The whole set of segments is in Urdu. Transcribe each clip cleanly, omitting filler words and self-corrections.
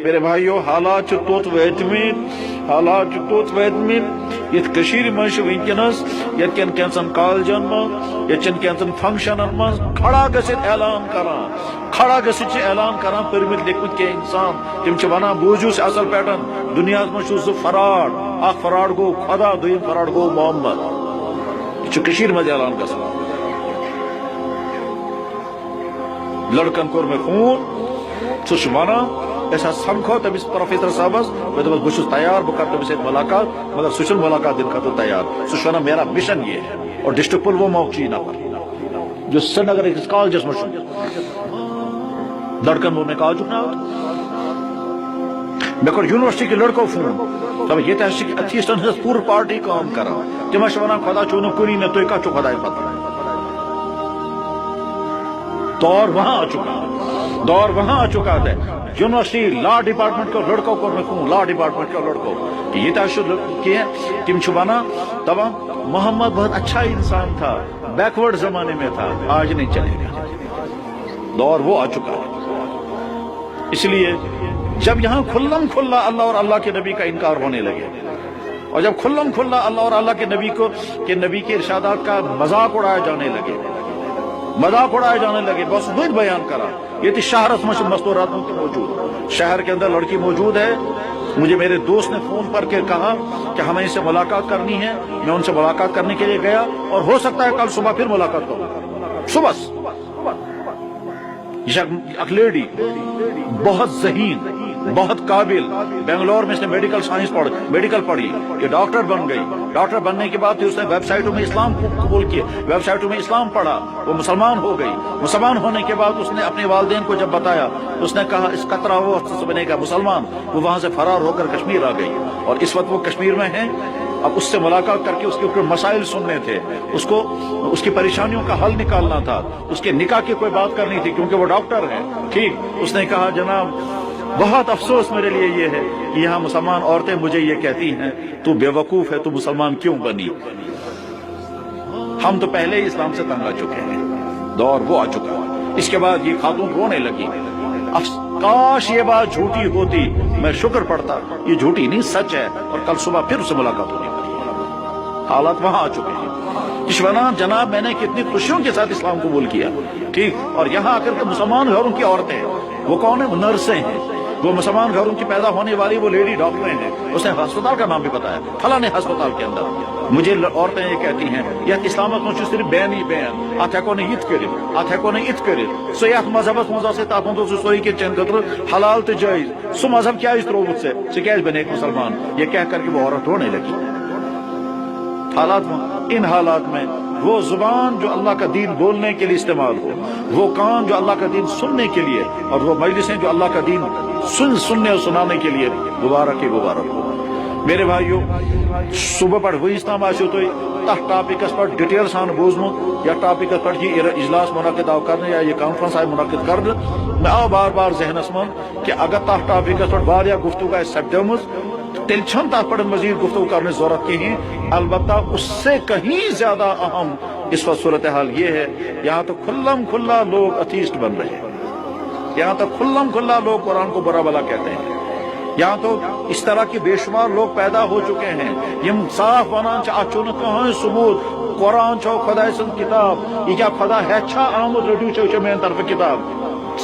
میرے بھائیو حالات توت ویتمین یت کشیر مش ونکس یتکن کینسن کالجن من یتن کینسن فنکشنن من کھڑا گژھت اعلان کران پرمت لیکمت کی انسان تم ونان بوجوس اصل پہ دنیا مجھ فراڈ اخ فراڈ گو خدا دویم فراڈ گو محمد یہ مز اعلان گژھان لڑکن کور میں فون سہ ونان سمکھو تمس پروفیسر صاحبس میں دپس بہت تیار بہ کر تمس سۭتۍ ملاقات مگر سہ ملاقات دن خاطر تیار سہ ونان میرا مشن یہ ہے اور ڈسٹرکٹ پلوامہ چی نفر جو سری نگر أکس کالجس مجھ لڑکن وون مے کالجک ناو مے کور یونیورسٹی کے لڑکو فون دپ یہ ایتھیسٹن ہز پور پارٹی کام کران تم ونان خدا چھو نہ کُنی نہ تُہۍ کتھ چھو خدائے پتہ دور وہاں آ چکا ہے یونیورسٹی لا ڈپارٹمنٹ کو لڑکوں کو میں فون لا ڈپارٹمنٹ کے لڑکوں یہ تم ونان دپان محمد بہت اچھا انسان تھا بیکورڈ زمانے میں تھا آج نہیں چلے گا دور وہ آ چکا ہے اس لیے جب یہاں کھلم کھلا اللہ اور اللہ کے نبی کا انکار ہونے لگے اور جب کھلم کھلا اللہ اور اللہ کے نبی کے ارشادات کا مذاق اڑایا جانے لگے بس وہی بیان کرا یہ تھی شہرت میں مستورات موجود شہر کے اندر لڑکی موجود ہے مجھے میرے دوست نے فون پر کے کہا کہ ہمیں ان سے ملاقات کرنی ہے میں ان سے ملاقات کرنے کے لیے گیا اور ہو سکتا ہے کل صبح پھر ملاقات کروں صبح ایک لیڈی بہت ذہین بہت قابل بنگلور میں اس نے میڈیکل پڑھی یہ ڈاکٹر بن گئی ڈاکٹر بننے کے بعد اس نے ویب سائٹوں میں اسلام کو قبول کیا ویب سائٹوں میں اسلام پڑھا وہ مسلمان ہو گئی مسلمان ہونے کے بعد اس نے اپنے والدین کو جب بتایا اس نے کہا اس قطرہ وہ بنے گا مسلمان وہ وہاں سے فرار ہو کر کشمیر آ گئی اور اس وقت وہ کشمیر میں ہیں اب اس سے ملاقات کر کے اس کے اوپر مسائل سننے تھے اس کی پریشانیوں کا حل نکالنا تھا اس کے نکاح کی کوئی بات کرنی تھی کیونکہ وہ ڈاکٹر ہے ٹھیک اس نے کہا جناب بہت افسوس میرے لیے یہ ہے کہ یہاں مسلمان عورتیں مجھے یہ کہتی ہیں تو بے وقوف ہے تو مسلمان کیوں بنی ہم تو پہلے ہی اسلام سے تنگ آ چکے ہیں دور وہ آ چکا اس کے بعد یہ خاتون رونے لگی کاش یہ بات جھوٹی ہوتی میں شکر پڑتا یہ جھوٹی نہیں سچ ہے اور کل صبح پھر اس سے ملاقات ہونی پڑی حالات وہاں آ چکے ہیں کشوران جناب میں نے کتنی خوشیوں کے ساتھ اسلام قبول کیا ٹھیک اور یہاں آ کر کے مسلمان گھروں کی عورتیں وہ کون ہیں وہ نرسیں ہیں وہ مسلمان گھروں کی پیدا ہونے والی وہ لیڈی ڈاکٹریں ہیں اس نے ہسپتال کا نام بھی بتایا فلاں ہسپتال کے اندر مجھے عورتیں یہ کہتی ہیں یہ اسلامت میں صرف بین ہی بین ات ہیکو نہیں ات کرت سو یت مذہبس مزہ سے تاپن تو سوئی کے چین خطر حلال تو جائز سو مذہب کیا تروت سے سہ کیا بنے ایک مسلمان یہ کہہ کر کے وہ عورت رونے لگی ان حالات میں وہ زبان جو اللہ کا دین بولنے کے لیے استعمال ہو وہ کان جو اللہ کا دین سننے کے لیے اور وہ مجلسیں جو اللہ کا دین سننے اور سنانے کے لیے مبارک ہو میرے بھائیو صبح پہ وہی اسلام آسو تو تک ٹاپکس پر ڈیٹیل سان بوزمت یا ٹاپکس پر یہ اجلاس منعقد آو کرنے یا یہ کانفرنس آئے منعقد کرنے میں آو بار بار ذہنس من کہ اگر تک ٹاپکس پر واریاہ گفتگو آئے سپدمز تیل چھن تک پر مزید گفتگو کرنے ضرورت کہیں البتہ اس سے کہیں زیادہ اہم اس وقت صورتحال یہ ہے یہاں تو کھلم کھلا لوگ اتھیسٹ بن رہے ہیں یہاں تو کھلم کھلا لوگ قرآن کو برا بلا کہتے ہیں یہاں تو اس طرح کی بے شمار لوگ پیدا ہو چکے ہیں یہ صاف ونان اچھو کہیں ثبوت قرآن چھو خدا سن کتاب یہ کیا خدا ہے چھا آمد رڈیو چھو میرے طرف کتاب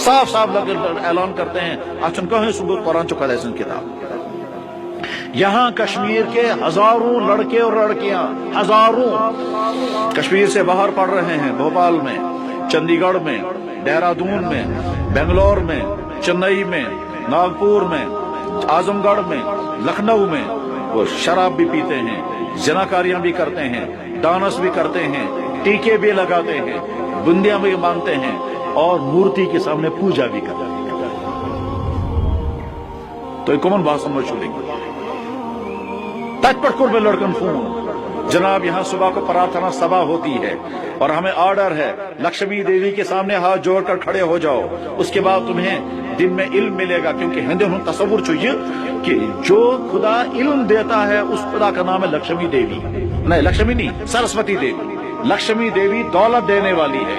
صاف اعلان کرتے ہیں اچھن کہیں ثبوت قرآن چھو خدا سن کتاب یہاں کشمیر کے ہزاروں لڑکے اور لڑکیاں ہزاروں کشمیر سے باہر پڑھ رہے ہیں بھوپال میں چندی گڑھ میں دہرادون میں بنگلور میں چنئی میں ناگپور میں اعظم گڑھ میں لکھنؤ میں وہ شراب بھی پیتے ہیں زناکاریاں بھی کرتے ہیں ڈانس بھی کرتے ہیں ٹیکے بھی لگاتے ہیں بندیاں بھی مانگتے ہیں اور مورتی کے سامنے پوجا بھی کرتے ہیں تو ایک کمن بات سمجھ چلیں گے تج پٹ میں لڑکن فون جناب یہاں صبح کو پرارتھنا سبھا ہوتی ہے اور ہمیں آرڈر ہے لکشمی دیوی کے سامنے ہاتھ جوڑ کر کھڑے ہو جاؤ اس کے بعد تمہیں دن میں علم ملے گا کیونکہ ہندو تصور چاہیے کہ جو خدا علم دیتا ہے اس خدا کا نام ہے لکشمی دیوی نہیں لکشمی نہیں سرسوتی دیوی لکشمی دیوی دولت دینے والی ہے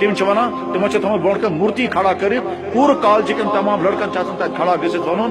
تم تمو برو کن مورتی کھڑا کرت پور کالج کن تمام لڑکن تک کھڑا گھت ون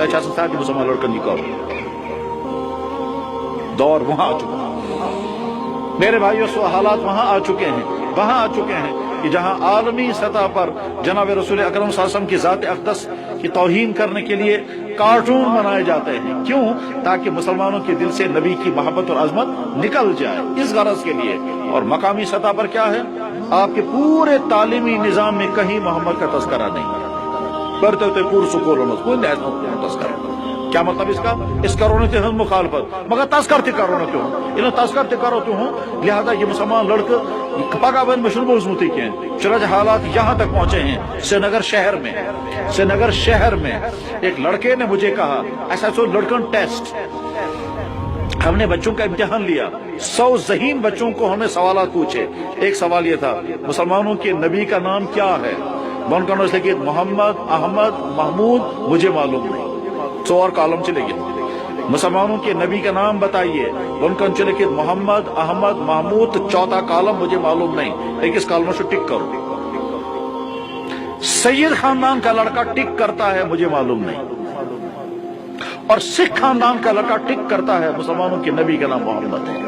ساتھ مسلمان لڑکن کی دور وہاں آ چکا میرے بھائیوں سو حالات وہاں آ چکے ہیں کہ جہاں عالمی سطح پر جناب رسول اکرم صلی اللہ علیہ وسلم کی ذات اقدس کی توہین کرنے کے لیے کارٹون بنائے جاتے ہیں کیوں تاکہ مسلمانوں کے دل سے نبی کی محبت اور عظمت نکل جائے اس غرض کے لیے اور مقامی سطح پر کیا ہے آپ کے پورے تعلیمی نظام میں کہیں محمد کا تذکرہ نہیں کرتے ہوتے پور سکولوں کوئی تذکرہ کیا مطلب اس کرونے سے ہم مخالفت مگر تذکرتی کرونے کیوں انہیں تذکرتی کرو تو ہوں لہذا یہ مسلمان لڑکے پگہ بند مشہور مضبوطی کے چنانچہ حالات یہاں تک پہنچے ہیں سری نگر شہر میں ایک لڑکے نے مجھے کہا ایسا سو لڑکن ٹیسٹ ہم نے بچوں کا امتحان لیا 100 ذہین بچوں کو ہمیں سوالات پوچھے ایک سوال یہ تھا مسلمانوں کے نبی کا نام کیا ہے بن کرنے سے کہ محمد احمد محمود مجھے معلوم نہیں 100 اور کالم چلے گئے مسلمانوں کے نبی کا نام بتائیے ان کا چلے کہ محمد احمد محمود چوتھا کالم مجھے معلوم نہیں ایک اس کالم سے ٹک کرو سید خاندان کا لڑکا ٹک کرتا ہے مجھے معلوم نہیں اور سکھ خاندان کا لڑکا ٹک کرتا ہے مسلمانوں کے نبی کا نام محمد ہے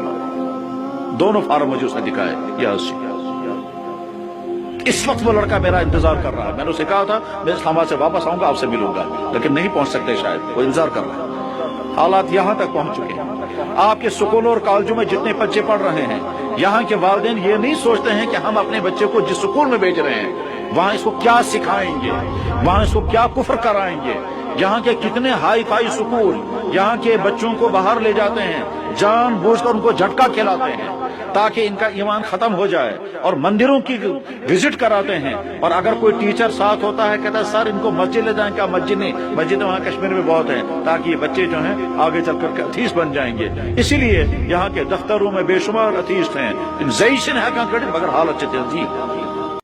دونوں فارم مجھے اس نے دکھائے اس وقت وہ لڑکا میرا انتظار کر رہا ہے میں نے اسے کہا تھا میں اسلام آباد سے واپس آؤں گا آپ سے ملوں گا لیکن نہیں پہنچ سکتے شاید وہ انتظار کر رہا ہے حالات یہاں تک پہنچ چکے ہیں آپ کے سکولوں اور کالجوں میں جتنے بچے پڑھ رہے ہیں یہاں کے والدین یہ نہیں سوچتے ہیں کہ ہم اپنے بچے کو جس سکول میں بھیج رہے ہیں وہاں اس کو کیا سکھائیں گے وہاں اس کو کیا کفر کرائیں گے یہاں کے کتنے ہائی فائی سکول یہاں کے بچوں کو باہر لے جاتے ہیں جان بوجھ کر ان کو جھٹکا کھلاتے ہیں تاکہ ان کا ایمان ختم ہو جائے اور مندروں کی وزٹ کراتے ہیں اور اگر کوئی ٹیچر ساتھ ہوتا ہے کہتا ہے سر ان کو مسجد لے جائیں کیا مسجد نہیں مسجد وہاں کشمیر میں بہت ہیں تاکہ یہ بچے جو ہیں آگے چل کر اتھیس بن جائیں گے اسی لیے یہاں کے دفتروں میں بے شمار اتھیسٹ ہیں مگر حال اچھے تھے